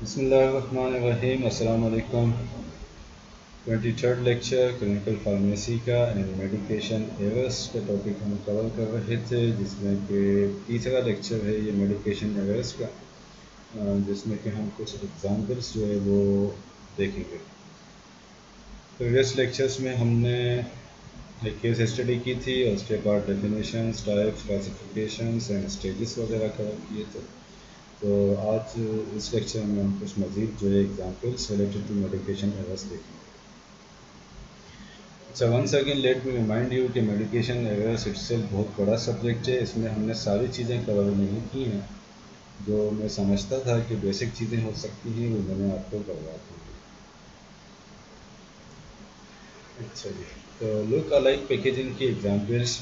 بسم اللہ الرحمن الرحیم، السلام علیکم۔ 23rd لیکچر کلینکل فارمیسی کا اینڈ میڈیکیشن ایررز کا ٹاپک ہم کور کر رہے تھے، جس میں کہ تیسرا لیکچر ہے یہ میڈیکیشن ایررز کا، جس میں کہ ہم کچھ ایگزامپلس جو ہے وہ دیکھیں گے۔ پریویس لیکچرز میں ہم نے ایک کیس اسٹڈی کی تھی اور اس کے بعد definitions, types, classifications and stages وغیرہ کور کیے تھے۔ تو آج اس لیکچر میں ہم کچھ مزید جو ہے examples related to medication errors دیکھیں گے۔ اچھا، once again let me remind you کہ میڈیکیشن ایررز اٹ سیلف بہت بڑا سبجیکٹ ہے۔ اس میں ہم نے ساری چیزیں کور نہیں کی ہیں، جو میں سمجھتا تھا کہ بیسک چیزیں ہو سکتی ہیں وہ میں نے آپ کو کروا دی ہیں۔ اچھا جی، تو لک الائک پیکیجنگ کی ایگزامپلس،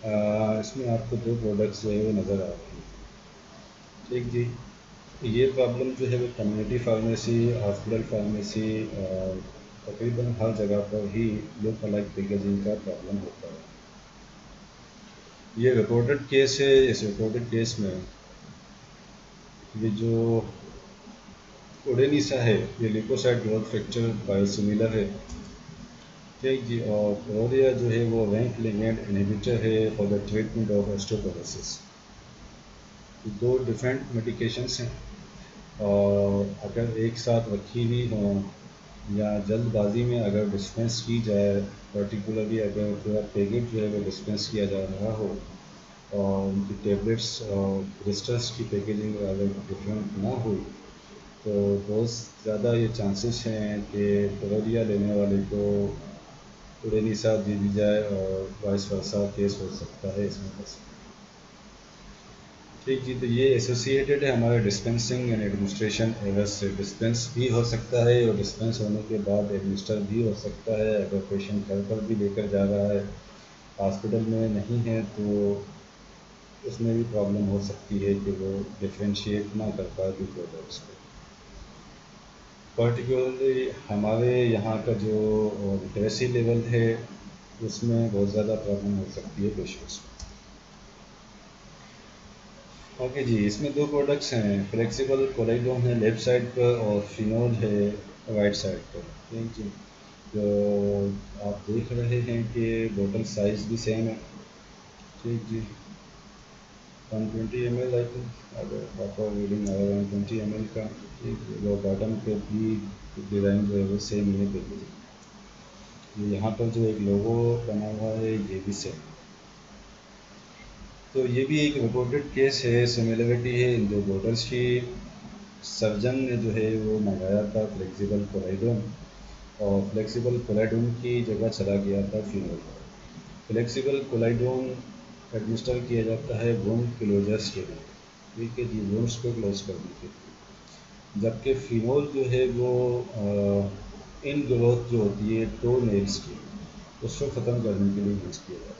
اس میں آپ کو دو پروڈکٹس جو ہے وہ نظر آ رہے ہیں۔ ٹھیک جی، یہ پرابلم جو ہے وہ کمیونٹی فارمیسی، ہاسپٹل فارمیسی، تقریباً ہر جگہ پر ہی لک الائک پیکیجنگ کا پرابلم ہوتا ہے۔ یہ ریپورٹڈ کیس ہے۔ اس ریپورٹڈ کیس میں یہ جو اوڈینیسا ہے یہ leukocyte growth factor biosimilar ہے۔ ٹھیک جی، اور پروریا جو ہے وہ رینک لگینڈ انہیبیٹر ہے for the treatment of osteoporosis. دو ڈفرینٹ میڈیکیشنس ہیں، اور اگر ایک ساتھ رکھی ہوئی ہوں یا جلد بازی میں اگر ڈسپینس کی جائے، پرٹیکولرلی اگر پورا پیکٹ جو ہے وہ ڈسپینس کیا جا رہا ہو اور ان کی ٹیبلٹس اور کرسٹلس کی پیکیجنگ اگر ڈفرینٹ نہ ہوئی، تو بہت زیادہ یہ چانسز ہیں کہ پروریا لینے والے کو اوڈینیسا دے دی جائے اور وائس ورسا کیس ہو سکتا ہے اس میں بس۔ ٹھیک جی، تو یہ ایسوسیٹیڈ ہے ہمارے ڈسپینسنگ اینڈ ایڈمنسٹریشن ایرر سے۔ ڈسپینس بھی ہو سکتا ہے اور ڈسپینس ہونے کے بعد ایڈمنسٹر بھی ہو سکتا ہے۔ اگر پیشنٹ گھر پر بھی لے کر جا رہا ہے، ہاسپٹل میں نہیں ہے، تو اس میں بھی پرابلم ہو سکتی ہے کہ وہ ڈفرینشیٹ نہ کر پائے بھی پروڈکٹس کو۔ پرٹیکولرلی ہمارے یہاں کا جو لٹریسی لیول ہے اس میں بہت زیادہ پرابلم ہو سکتی ہے پیشنٹس کو۔ اوکے جی، اس میں دو پروڈکٹس ہیں، فلیکسیبل کولیڈون ہے لیفٹ سائڈ پر اور فینول ہے رائٹ سائڈ پر۔ ٹھیک جی، جو آپ دیکھ رہے ہیں کہ بوٹل سائز بھی سیم ہے۔ ٹھیک جی، 120 ml آئی تھنک، اگر پراپر ریڈنگ آیا 120 ml کا۔ ٹھیک ہے، وہ باٹم پہ بھی ڈیزائن جو ہے وہ سیم ہی ہے۔ یہاں پر جو ایک لوگو بنا ہوا ہے یہ بھی سیم۔ تو یہ بھی ایک رپورٹڈ کیس ہے، سملیرٹی ہے ان دو بوٹلس کی۔ سرجن نے جو ہے وہ منگایا تھا فلیکسیبل کولیڈون، اور فلیکسیبل کولیڈون کی جگہ چلا گیا تھا فینول۔ فلیکسیبل کولیڈون ایڈمنسٹر کیا جاتا ہے وونڈ کلوزرس کے لیے، ٹھیک ہے جی، وونڈس کو کلوز کرنے کے لیے، جبکہ فینول جو ہے وہ ان گروتھ جو ہوتی ہے ٹو نیلس کی، اس کو ختم کرنے کے لیے یوز کیا جاتا ہے۔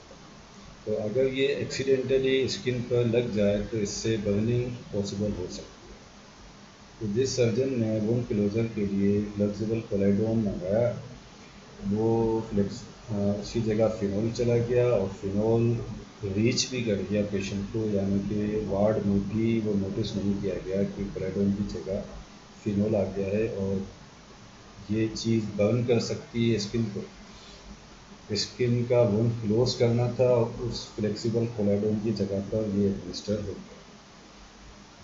تو اگر یہ ایکسیڈنٹلی اسکن پر لگ جائے تو اس سے برننگ پاسبل ہو سکتی ہے۔ تو جس سرجن نے وونڈ کلوزر کے لیے فلیکسیبل کولیڈون منگایا، وہ اس کی جگہ فینول چلا گیا، اور فینول ریچ بھی کر گیا پیشنٹ کو، یعنی کہ وارڈ میں بھی وہ نوٹس نہیں کیا گیا کہ کولیڈون کی جگہ فینول آ گیا ہے، اور یہ چیز برن کر سکتی ہے اسکن کو۔ اسکن کا وونڈ کلوز کرنا تھا اور اس فلیکسیبل کولیڈون کی جگہ پر یہ ایڈمنسٹر ہو گیا۔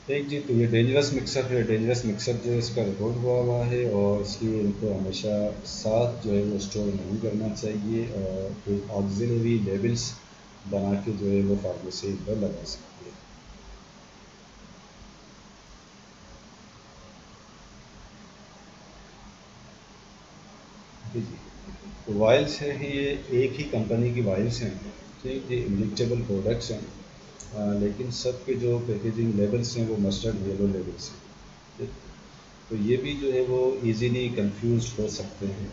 ٹھیک جی، تو یہ ڈینجرس مکسر ہے۔ ڈینجرس مکسر جو ہے اس کا رپورٹ ہوا ہے، اور اس لیے ان کو ہمیشہ ساتھ جو ہے وہ اسٹور نہیں کرنا چاہیے، اور کوئی آکسیلری لیبلس بنا کے جو ہے وہ فارمیسی پر لگا سکتی ہے۔ جی، تو وائلس ہے، یہ ایک ہی کمپنی کی وائلس ہیں، ٹھیک جی، انجیکٹیبل پروڈکٹس ہیں، لیکن سب کے جو پیکیجنگ لیبلس ہیں وہ مسٹرڈ یلو لیبلس ہیں، ٹھیک۔ تو یہ بھی جو ہے وہ ایزیلی کنفیوز ہو سکتے ہیں۔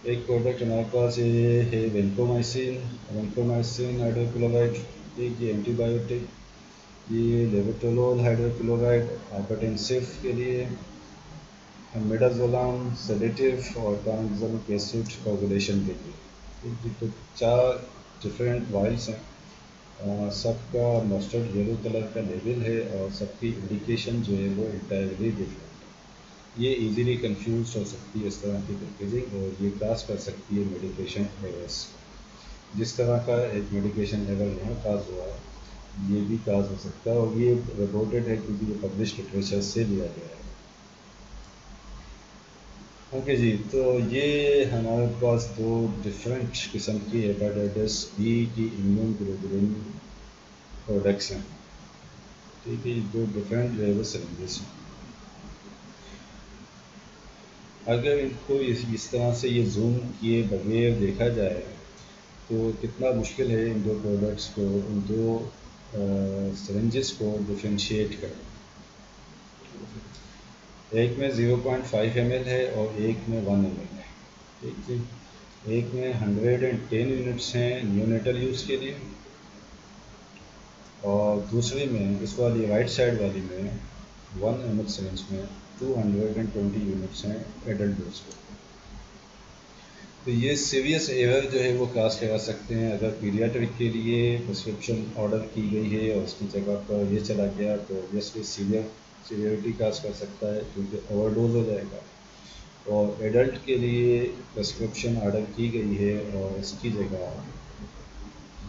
ایک پروڈکٹ ہمارے پاس یہ ہے وینکومائسن، وینکومائسن ہائیڈروکلورائڈ، ٹھیک، یہ اینٹی بایوٹک۔ یہ لیوٹولول ہائیڈروکلورائڈ ہائپرٹینسو کے لیے، میڈازولام سیڈیٹیو، اور ٹرانزمک ایسڈ کوگولیشن کے لیے، ٹھیک جی۔ تو چار ڈفرینٹ وائلس ہیں، سب کا مسٹرڈ یلو کلر کا لیبل ہے، اور سب کی انڈیکیشن جو ہے وہ انٹائرلی ڈفرینٹ ہے۔ یہ ایزیلی کنفیوز ہو سکتی ہے اس طرح کی پیکیجنگ، اور یہ کاز کر سکتی ہے میڈیکیشن ایررس. جس طرح کا ایک میڈیکیشن ایرر یہاں کاز ہوا ہے، یہ بھی کاز ہو سکتا ہے، اور یہ رپورٹڈ ہے کیونکہ یہ پبلش لٹریچر سے لیا گیا ہے. اوکے جی، تو یہ ہمارے پاس دو ڈفرینٹ قسم کی ہیپاٹائٹس بی کی امیون گلوبولن پروڈکٹس ہیں. ٹھیک ہے، یہ دو ڈفرینٹ سرنجز ہیں. اگر ان کو اس طرح سے یہ زوم کیے بغیر دیکھا جائے تو کتنا مشکل ہے ان دو پروڈکٹس کو، ان دو سرنجز کو ڈفرینشیٹ کرنا. ایک میں 0.5 ایم ایل ہے اور ایک میں 1 ایم ایل ہے. ٹھیک جی. ایک میں 110 یونٹس ہیں نیونیٹل یوز کے لیے، اور دوسری میں اس والی رائٹ سائڈ والی میں 1 ایم ایل سرنج میں 220 یونٹس ہیں ایڈلٹ ڈوز کے. تو یہ سیریس ایرر جو ہے وہ کاز کرا سکتے ہیں. اگر پیڈیاٹرک کے لیے پرسکرپشن آرڈر کی گئی ہے اور اس کی جگہ پر یہ چلا گیا تو اوبیسلی سیویرٹی کاز کر سکتا ہے کیونکہ اوور ڈوز ہو جائے گا. اور ایڈلٹ کے لیے پرسکرپشن آرڈر کی گئی ہے اور اس کی جگہ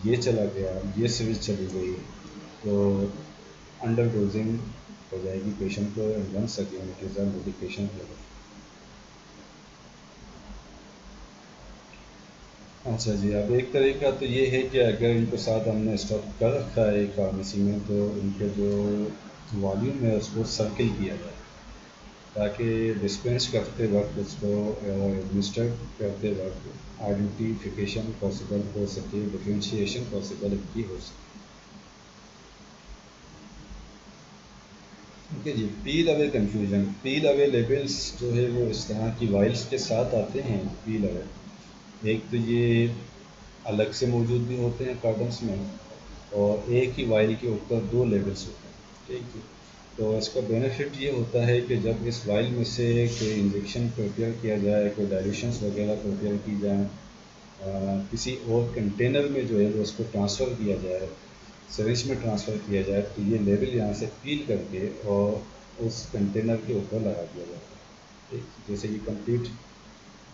یہ چلا گیا، یہ سیریز چلی گئی تو انڈر ڈوزنگ ہو جائے گی پیشنٹ کو. Once again it is a medication error. اچھا جی، اب ایک طریقہ تو یہ ہے کہ اگر ان کو ساتھ ہم نے اسٹاک کر رکھا ہے فارمیسی میں تو ان کے جو والیوم ہے اس کو سرکل کیا جائے تاکہ ڈسپینس کرتے وقت اس کو ایڈمنسٹر کرتے وقت آئیڈینٹیفیکیشن پاسبل ہو سکے، ڈفرینشیشن پاسبل ان کی ہو سکے. اوکے جی. پیل اوے کنفیوژن. پیل اوے لیبلس جو ہے وہ اس طرح کی وائلس کے ساتھ آتے ہیں. پیل اوے ایک تو یہ الگ سے موجود بھی ہوتے ہیں کارٹنس میں، اور ایک ہی وائل کے اوپر دو لیبلس ہوتے ہیں. ٹھیک ہے. تو اس کا بینیفٹ یہ ہوتا ہے کہ جب اس وائل میں سے کوئی انجیکشن پریپیئر کیا جائے، کوئی ڈائلیوشنس وغیرہ پریپیئر کی جائیں، کسی اور کنٹینر میں جو ہے وہ اس کو ٹرانسفر کیا جائے، سرنج میں ٹرانسفر کیا جائے، تو یہ لیبل یہاں سے پیل کر کے اور اس کنٹینر کے اوپر لگا دیا جاتا ہے. ٹھیک. جیسے یہ کمپلیٹ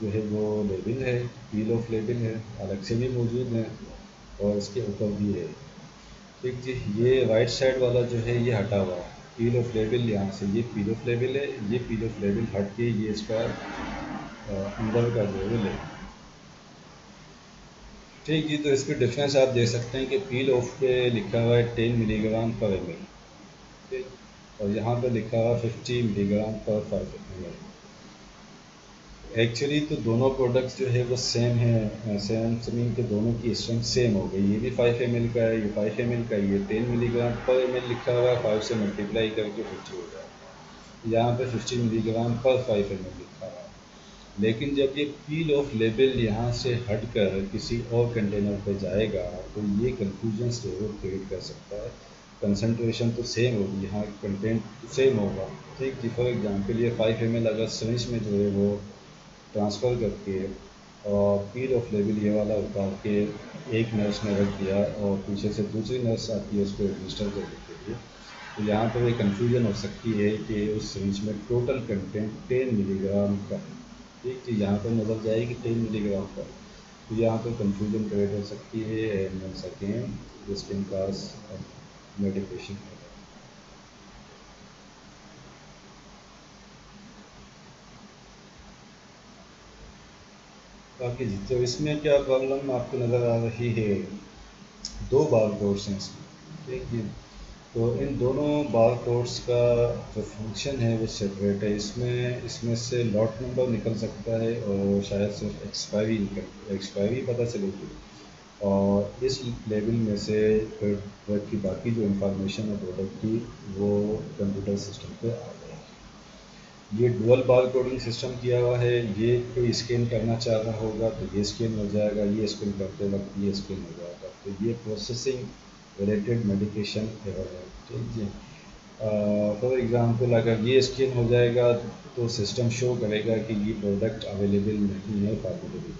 جو ہے وہ لیبل ہے، پیل آف لیبل ہے، الگ سے بھی موجود ہے اور اس کے اوپر بھی ہے. ٹھیک جی. یہ رائٹ سائڈ والا جو ہے یہ ہٹا ہوا ہے. پیل آف لیبل یہاں سے یہ پیل آف لیبل ہے، یہ پیل آف لیبل ہٹ کے یہ اس کا اندر کا جو ہے لیبل. ٹھیک جی. تو اس پہ ڈفرینس آپ دیکھ سکتے ہیں کہ پیل آف پہ لکھا ہوا ہے 10 ملی گرام پر ایم ایل. ٹھیک. اور یہاں پہ لکھا ہوا 50 ملی گرام پر 5 ایم ایل. ایکچولی تو دونوں پروڈکٹس جو ہے وہ سیم ہیں، سیم زمین کے دونوں کی اسٹرینتھ سیم ہو گئی. یہ بھی 5 ایم ایل کا ہے، یہ 5 ایم ایل کا ہے. یہ 10 ملی گرام پر ایم ایل لکھا ہوا ہے، 5 سے ملٹیپلائی کر کے 50 ہو جائے گا. یہاں پہ 50 ملی گرام پر 5 ایم ایل لکھا ہوا ہے. لیکن جب یہ پیل آف لیبل یہاں سے ہٹ کر کسی اور کنٹینر پہ جائے گا تو یہ کنفیوژنس جو ہے کریٹ کر سکتا ہے. کنسنٹریشن تو سیم ہوگی، یہاں کنٹینٹ سیم ہوگا. ٹھیک جی. فار ایگزامپل یہ 5 ایم ایل اگر سرنج میں جو ہے وہ ٹرانسفر کر کے اور پیل آف لیبل یہ والا اتار کے ایک نرس نے رکھ دیا اور پیچھے سے دوسری نرس آتی ہے اس کو ایڈمنسٹر کرنے کے لیے، تو یہاں پر یہ کنفیوژن ہو سکتی ہے کہ اس سرنج میں ٹوٹل کنٹینٹ 10 ملی گرام کا. ٹھیک ہے. یہاں پہ نظر جائے گی 10 ملی گرام کا، تو یہاں پہ کنفیوژن کریٹ ہو سکتی ہے اینڈ مل سکیں جس کے پاس میڈیکیشن. باقی جی تو اس میں کیا پرابلم آپ کو نظر آ رہی ہے؟ دو بار کوڈس ہیں اس میں. ٹھیک جی. تو ان دونوں بار کوڈس کا جو فنکشن ہے وہ سیپریٹ ہے. اس میں سے لاٹ نمبر نکل سکتا ہے اور شاید صرف ایکسپائری پتہ چلے گی، اور اس لیبل میں سے ڈرگ کی باقی جو انفارمیشن ہے پروڈکٹ کی وہ کمپیوٹر سسٹم پہ آ جائے گی. یہ ڈوئل بار کوڈنگ سسٹم کیا ہوا ہے. یہ کوئی اسکین کرنا چاہ رہا ہوگا تو یہ اسکین ہو جائے گا، یہ اسکین کرتے وقت یہ اسکین ہو جائے گا. تو یہ پروسیسنگ ریلیٹڈ میڈیکیشن ایرر ہے. ٹھیک جی. فار ایگزامپل اگر یہ اسکین ہو جائے گا تو سسٹم شو کرے گا کہ یہ پروڈکٹ اویلیبل نہیں ہے فارمیبل.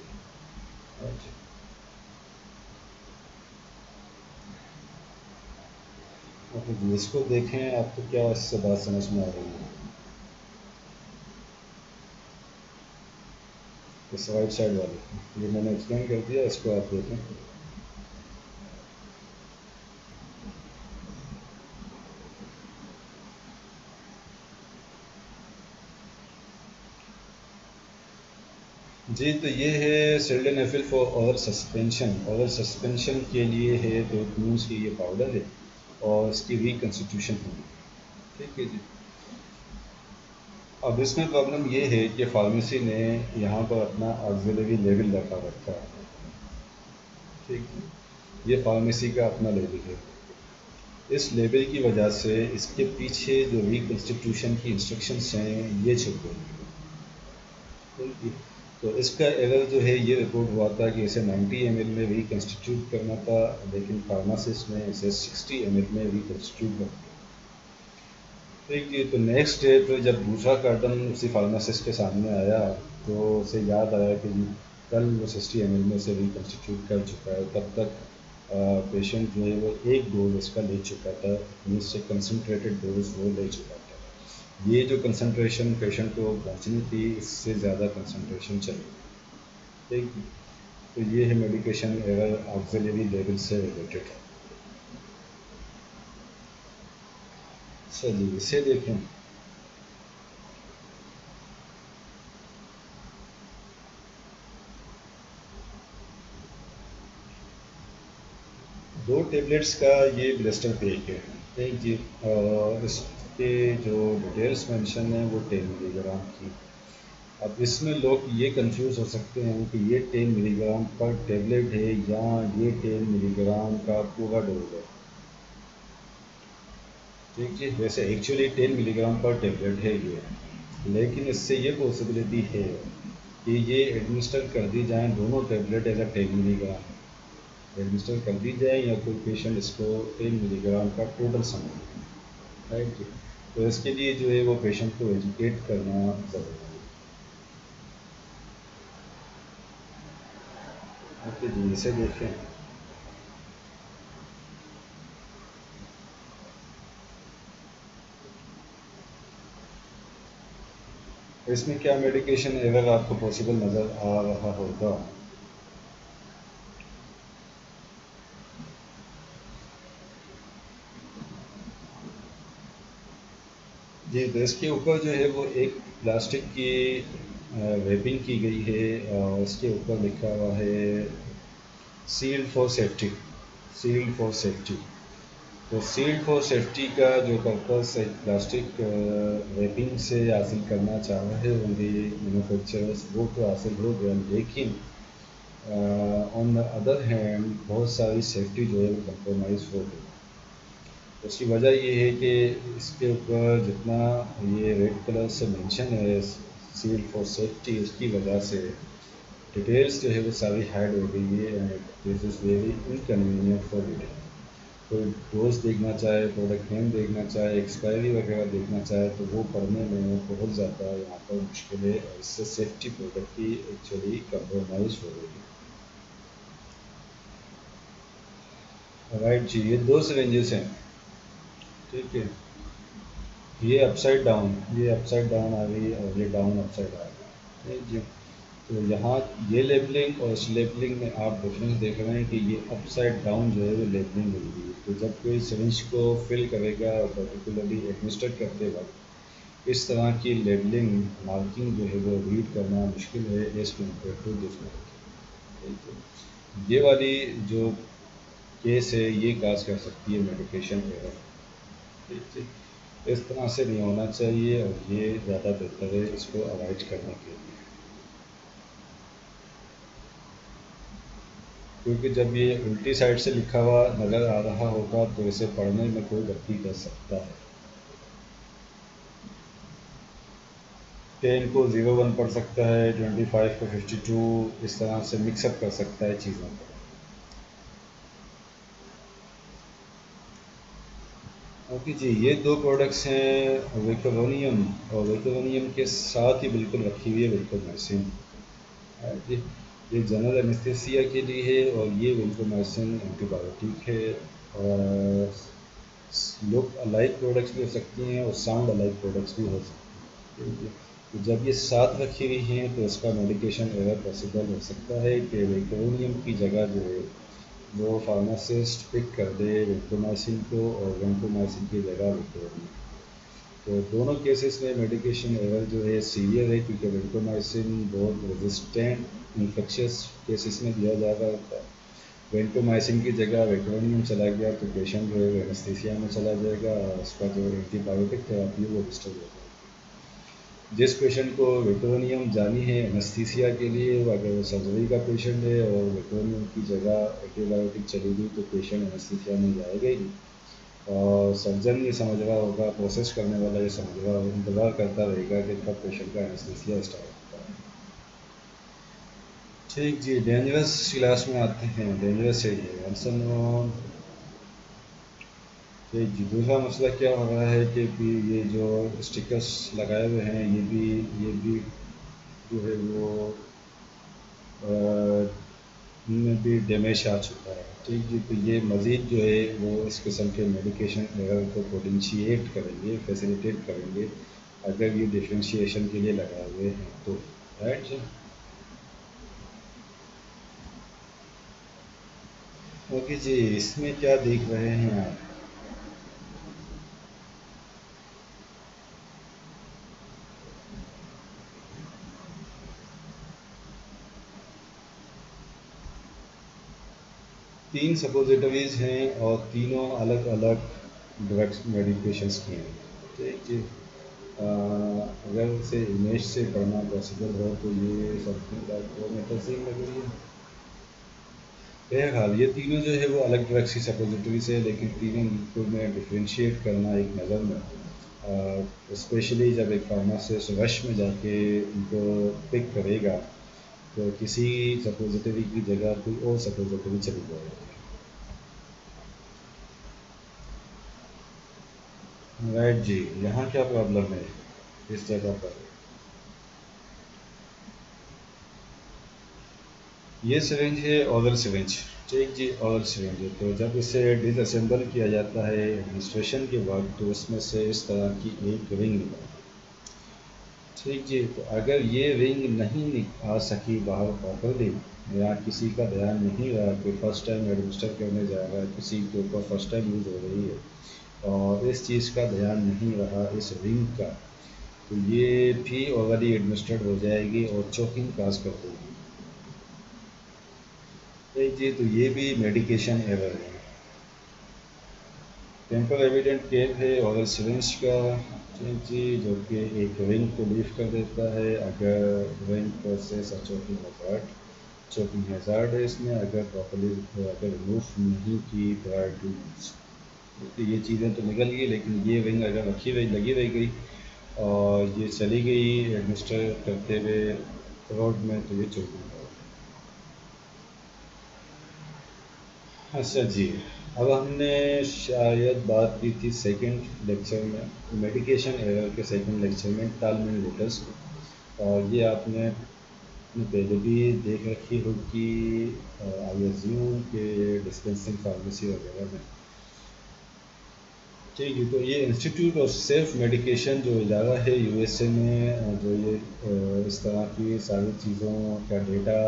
اوکے جی. اس کو دیکھیں آپ کو کیا اس سے بات سمجھ میں آ رہی ہے؟ اس رائٹ سائڈ والے یہ میں نے ایکسپلین کر دیا، اس کو آپ دیکھیں۔ جی تو یہ ہے sildenafil for oral suspension, oral suspension کے لیے ہے، تو اٹ مینس کہ یہ پاؤڈر ہے اور اس کی ریکنسٹیٹیوشن ہوگی، ٹھیک ہے جی۔ اب اس میں پرابلم یہ ہے کہ فارمیسی نے یہاں پر اپنا آگزیلری لیبل لگا رکھا ہے، ٹھیک ہے، یہ فارمیسی کا اپنا لیبل ہے، اس لیبل کی وجہ سے اس کے پیچھے جو ریکنسٹیٹیوشن کی انسٹرکشنس ہیں یہ چھپ گئی، ٹھیک ہے۔ تو اس کا ایرر جو ہے یہ رپورٹ ہوا تھا کہ اسے 90 ایم ایل میں ریکنسٹیٹیوٹ کرنا تھا، لیکن فارماسسٹ نے اسے 60 ایم ایل میں ریکنسٹیٹیوٹ کرنا تھا، ٹھیک ہے۔ تو نیکسٹ ڈے پہ جب دوسرا کارٹن اسی فارماسسٹ کے سامنے آیا تو اسے یاد آیا کہ جی کل وہ 60 ایم ایل میں سے ریکنسٹیٹیوٹ کر چکا ہے، تب تک پیشنٹ جو ہے وہ ایک ڈوز اس کا لے چکا تھا، اس سے کنسنٹریٹڈ ڈوز وہ لے چکا تھا، یہ جو کنسنٹریشن پیشنٹ کو پہنچنی تھی اس سے زیادہ کنسنٹریشن چلی گئی، ٹھیک ہے۔ تو یہ ہے میڈیکیشن ایرر آکسیلری لیول سے ریلیٹڈ ہے۔ چلیے اسے دیکھیں۔ دو ٹیبلیٹس کا یہ بلسٹر پیک ہے، ٹھیک جی، اور اس کے جو ڈیٹیلس مینشن ہیں وہ 10 ملی گرام کی۔ اب اس میں لوگ یہ کنفیوز ہو سکتے ہیں کہ یہ 10 ملی گرام پر ٹیبلیٹ ہے یا یہ 10 ملی گرام کا پورا ڈوز ہے، ٹھیک ہے۔ ویسے ایکچولی 10 ملی گرام پر ٹیبلیٹ ہے یہ، لیکن اس سے یہ پاسبلٹی ہے کہ یہ ایڈمنسٹر کر دی جائیں دونوں ٹیبلیٹ ایز اے 10 ملی گرام ایڈمنسٹر کر دی جائے، یا کوئی پیشنٹ اس کو 10 ملی گرام کا ٹوٹل سمجھے، رائٹ۔ تو اس کے لیے جو ہے وہ پیشنٹ کو ایجوکیٹ کرنا ضروری ہے، اوکے جی، اسے دیکھیں۔ اس میں کیا میڈیکیشن ایرر آپ کو پاسبل نظر آ رہا ہوگا؟ جی تو اس کے اوپر جو ہے وہ ایک پلاسٹک کی ریپنگ کی گئی ہے، اور اس کے اوپر لکھا ہوا ہے sealed for safety, sealed for safety. تو سیلڈ فار سیفٹی کا جو پرپس ایک پلاسٹک ریپنگ سے حاصل کرنا چاہ رہے ہوں گے مینوفیکچررس، وہ تو حاصل ہو گیا، لیکن آن دا ادر ہینڈ بہت ساری سیفٹی جو ہے وہ کمپرومائز ہو گئی۔ اس کی وجہ یہ ہے کہ اس کے اوپر جتنا یہ ریڈ کلر سے مینشن ہے سیلڈ فار سیفٹی، اس کی وجہ سے ڈیٹیلس جو ہے وہ ساری ہائڈ ہو گئی ہے، and this is very inconvenient for reading. کوئی ڈوز دیکھنا چاہے، پروڈکٹ نیم دیکھنا چاہے، ایکسپائری وغیرہ دیکھنا چاہے تو وہ پڑھنے میں بہت زیادہ یہاں پر مشکل ہے، اور اس سے سیفٹی پروڈکٹ کی ایکچولی کمپرومائز ہو رہی ہے، رائٹ جی۔ یہ دو سرنجز ہیں، ٹھیک ہے، یہ اپ سائڈ ڈاؤن، یہ اپ سائڈ ڈاؤن آ گئی اور یہ ڈاؤن اپ سائڈ آ گئی، ٹھیک جی۔ تو یہاں یہ لیبلنگ اور اس لیبلنگ میں آپ ڈفرینس دیکھ رہے ہیں کہ یہ اپ سائڈ ڈاؤن جو ہے وہ لیبلنگ ہوگی، تو جب کوئی سرنج کو فل کرے گا اور پرٹیکولرلی ایڈمنسٹر کرتے وقت اس طرح کی لیبلنگ مارکنگ جو ہے وہ ریڈ کرنا مشکل ہے as compare to this marking. یہ والی جو کیس ہے یہ کاز کر سکتی ہے میڈیکیشن ایرر، ٹھیک ہے۔ اس طرح سے نہیں ہونا چاہیے اور یہ زیادہ بہتر ہے اس کو اوائڈ کرنے کے لیے، کیونکہ جب یہ الٹی سائڈ سے لکھا ہوا نظر آ رہا ہوگا تو اسے پڑھنے میں کوئی غلطی کر سکتا ہے، 10 کو 01 پڑھ سکتا ہے، 25 کو 52، اس طرح سے مکس اپ کر سکتا ہے چیزوں کو، اوکے جی۔ یہ دو پروڈکٹس ہیں ویکورونیم، اور ویکورونیم کے ساتھ ہی بالکل رکھی ہوئی ہے ویلکومیسن، جی، یہ جنرل انیستھیسیا کے لیے ہے، اور یہ ویلکومیسن اینٹی بایوٹک ہے، اور لک الائک پروڈکٹس بھی ہو سکتی ہیں اور ساؤنڈ الائک پروڈکٹس بھی ہو سکتی ہیں، ٹھیک ہے۔ تو جب یہ ساتھ رکھی ہوئی ہیں تو اس کا میڈیکیشن ایرر پاسبل ہو سکتا ہے کہ ویکٹورینیم کی جگہ جو ہے وہ فارماسسٹ پک کر دے وینکومائسن کو اور وینکومائسن کی جگہ ویکٹورینیم. تو دونوں کیسز میں میڈیکیشن ایرر جو ہے سیویئر ہے کیونکہ وینکومائسن بہت ریزسٹینٹ انفیکشس کیسز میں دیا جا رہا ہوتا ہے. وینکومائسن کی جگہ ویکٹورینیم چلا گیا تو پیشنٹ جو ہے اینستھیسیا میں چلا جائے گا اور اس کا جو اینٹی بایوٹک تھراپی ہے وہ ڈسٹرب ہو جائے گا. جس پیشنٹ کو ویٹرونیم جانی ہے انستھیسیا کے لیے وہ اگر وہ سرجری کا پیشنٹ ہے اور ویٹرونیم کی جگہ اینٹی بایوٹک چلی گئی تو پیشنٹ انستھیسیا میں جائے گا ہی. اور سرجن یہ سمجھ رہا ہوگا پروسیس کرنے والا یہ سمجھ رہا ہوگا انتظار کرتا رہے گا کہ کب پیشنٹ کا انستھیسیا اسٹارٹ ہوتا ہے. ٹھیک جی. ڈینجرس کلاس میں آتے ہیں. ڈینجرس ہے یہ انسن. ٹھیک جی. دوسرا مسئلہ کیا ہو رہا ہے کہ یہ جو اسٹیکرس لگائے ہوئے ہیں یہ بھی جو ہے وہ ان میں بھی ڈیمیج آ چکا ہے. ٹھیک جی. تو یہ مزید جو ہے وہ اس قسم کے میڈیکیشن ایرر کو پوٹینشیٹ کریں گے فیسیلیٹیٹ کریں گے اگر یہ ڈفرینشیشن کے لیے لگائے ہوئے ہیں تو. رائٹ جی. اوکے جی. اس میں کیا دیکھ رہے ہیں آپ؟ 3 سپوزیٹریز ہیں اور تینوں الگ الگ ڈرگس میڈیکیشنس کی ہیں. ٹھیک جی. اگر اسے امیج سے پڑھنا پاسبل ہو تو یہ سب کو میں ترسیم لگ رہی ہے. بہرحال یہ تینوں جو ہے وہ الگ ڈرگس کی سپوزیٹریز ہے لیکن تینوں کو میں ڈفرینشیٹ کرنا ایک نظر میں اسپیشلی جب ایک فارماسسٹ رش میں جا کے ان کو پک کرے گا تو کسی سپوزیٹری کی جگہ کوئی اور سپوزیٹری چلی جائے گی. رائٹ جی. یہاں کیا پرابلم ہے اس جگہ پر؟ یہ سرنج ہے اورل سرنج. ٹھیک جی. اورل سرنج ہے تو جب اسے ڈس اسمبل کیا جاتا ہے ایڈمنسٹریشن کے وقت تو اس میں سے اس طرح کی ایک رنگ نکلتی ہے. ٹھیک جی. تو اگر یہ رنگ نہیں آ سکی باہر پراپرلی یا کسی کا دھیان نہیں رہا کہ فرسٹ ٹائم ایڈمنسٹر کرنے جا رہا ہے کسی کے اوپر فرسٹ ٹائم یوز ہو رہی ہے اور اس چیز کا دھیان نہیں رہا اس رنگ کا تو یہ بھی اورلی ایڈمنسٹرڈ ہو جائے گی اور چوکنگ کاز کر دے گی. ٹھیک جی. تو یہ بھی میڈیکیشن ایرر ہے. ٹیمپر ایویڈنٹ کیپ ہے اورل سرنج کا. ٹھیک جی. جو کہ ایک رنگ کو لیف کر دیتا ہے اگر رنگ پروسیس اور چوکنگ ہیزارڈ ہے اس میں اگر پراپرلی اگر ریموو نہیں کی پرائر ٹو یوز. یہ چیزیں تو نکل گئی لیکن یہ رنگ اگر رکھی رہی لگی رہ گئی اور یہ چلی گئی ایڈمنسٹر کرتے ہوئے روڈ میں تو یہ چوکنگ ہے. اچھا جی. اب ہم نے شاید بات کی تھی سیکنڈ لیکچر میں میڈیکیشن ایرر کے سیکنڈ لیکچر میں ٹالمن لیٹرس کو اور یہ آپ نے پہلے بھی دیکھ رکھی ہوگی آئی ایزیوم کے ڈسپینسنگ فارمیسی وغیرہ میں. ٹھیک ہے. تو یہ انسٹیٹیوٹ آف سیلف میڈیکیشن جو ادارہ ہے یو ایس اے میں جو یہ اس طرح کی ساری چیزوں کا ڈیٹا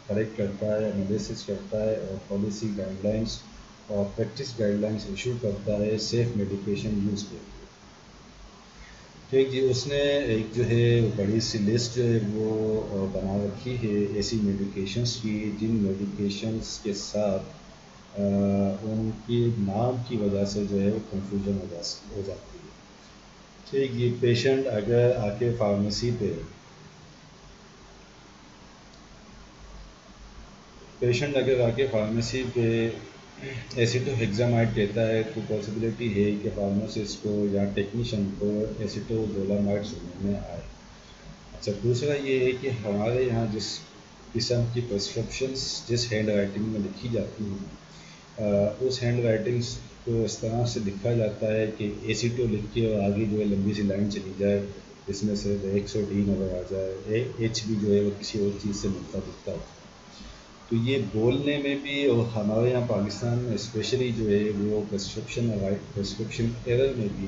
کلیکٹ کرتا ہے انالیسس کرتا ہے اور پالیسی گائیڈ لائنس اور پریکٹس گائیڈ لائنس ایشو کرتا ہے سیف میڈیکیشن یوز کے لیے. ٹھیک جی. اس نے ایک جو ہے بڑی سی لسٹ جو ہے وہ بنا رکھی ہے ایسی میڈیکیشنس کی جن میڈیکیشنس کے ساتھ ان کی نام کی وجہ سے جو ہے وہ کنفیوژن ہو جاتی ہے. ٹھیک جی. پیشنٹ اگر آ کے فارمیسی پہ ایسیٹو ہیگزامائڈ کہتا ہے تو پاسبلٹی ہے کہ فارماسسٹ کو یا ٹیکنیشین کو ایسیٹو زولامائڈ سننے میں آئے. اچھا. دوسرا یہ ہے کہ ہمارے یہاں جس قسم کی پرسکرپشنس جس ہینڈ رائٹنگ میں لکھی جاتی ہیں اس ہینڈ رائٹنگس کو اس طرح سے لکھا جاتا ہے کہ ایسیٹو لکھ کے اور آگے جو ہے لمبی سی لائن چلی جائے جس میں سے 100D نظر آ جائے ایچ بھی جو ہے وہ کسی اور چیز سے ملتا جلتا ہے. تو یہ بولنے میں بھی اور ہمارے یہاں پاکستان میں اسپیشلی جو ہے وہ پرسکرپشن ایرر میں بھی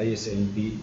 ISMP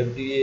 FDA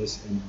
ISMP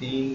3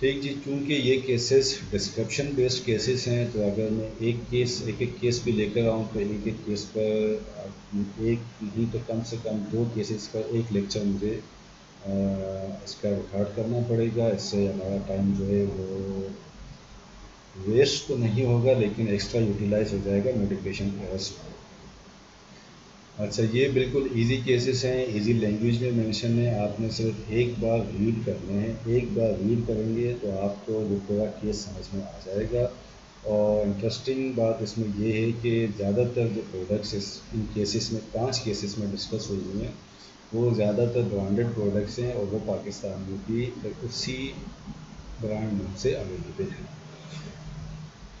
ٹھیک جی، چونکہ یہ کیسز ڈسکرپشن بیسڈ کیسز ہیں، تو اگر میں ایک ایک کیس بھی لے کر آؤں تو ایک ایک کیس پر ایک نہیں تو کم سے کم 2 کیسز پر ایک لیکچر مجھے اس کا ریکارڈ کرنا پڑے گا. اس سے ہمارا ٹائم جو ہے وہ ویسٹ تو نہیں ہوگا لیکن ایکسٹرا یوٹیلائز ہو جائے گا میڈیکیشن ایررز. اچھا، یہ بالکل ایزی کیسز ہیں، ایزی لینگویج میں مینشن ہے. آپ نے صرف ایک بار ریڈ کرنے ہیں، ایک بار ریڈ کریں گے تو آپ کو وہ پورا کیس سمجھ میں آ جائے گا. اور انٹرسٹنگ بات اس میں یہ ہے کہ زیادہ تر جو پروڈکٹس ان کیسز میں 5 کیسز میں ڈسکس ہوئی ہیں وہ زیادہ تر برانڈڈ پروڈکٹس ہیں، اور وہ پاکستان میں بھی اسی برانڈ نام سے اویلیبل ہیں.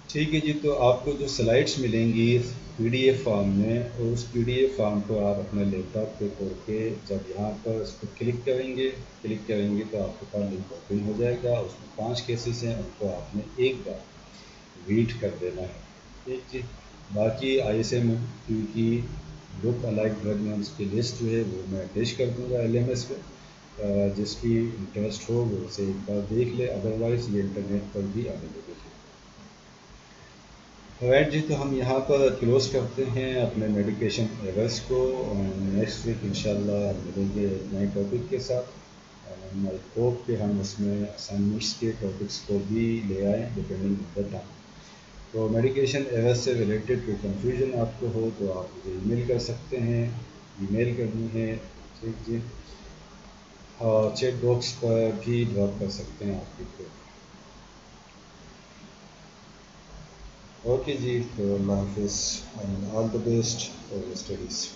ٹھیک ہے جی، تو آپ کو جو سلائڈس ملیں گی پی ڈی ایف فارم میں، اور اس پی ڈی ایف فارم کو آپ اپنے لیپ ٹاپ پہ کھول کے جب یہاں پر اس کو کلک کریں گے تو آپ کے پاس لنک اوپن ہو جائے گا. اس میں 5 کیسز ہیں، ان کو آپ نے ایک بار ریڈ کر دینا ہے. ٹھیک جی. باقی آئی ایس ایم کی لک الائک ڈرگ نیمس کی لسٹ جو ہے وہ میں اٹیچ کر دوں گا LMS پہ. جس کی انٹرسٹ ہو وہ اسے ایک بار دیکھ لے، ادروائز یہ انٹرنیٹ پر بھی اویلیبل ہے. رائٹ جی، تو ہم یہاں پر کلوز کرتے ہیں اپنے میڈیکیشن ایررز کو. نیکسٹ ویک انشاءاللہ ہم ملیں گے ایک نئے ٹاپک کے ساتھ. آئی ہوپ کہ ہم اس میں اسائنمنٹس کے ٹاپکس کو بھی لے آئیں ڈپینڈنگ آن دا ٹائم. تو میڈیکیشن ایرر سے ریلیٹڈ کوئی کنفیوژن آپ کو ہو تو آپ مجھے ای میل کر سکتے ہیں. ای میل کرنی ہے ٹھیک جی، اور چیٹ باکس پر بھی ڈراپ کر سکتے ہیں آپ کی کوئی. اوکے جی، تو اللہ حافظ and all the best for your studies.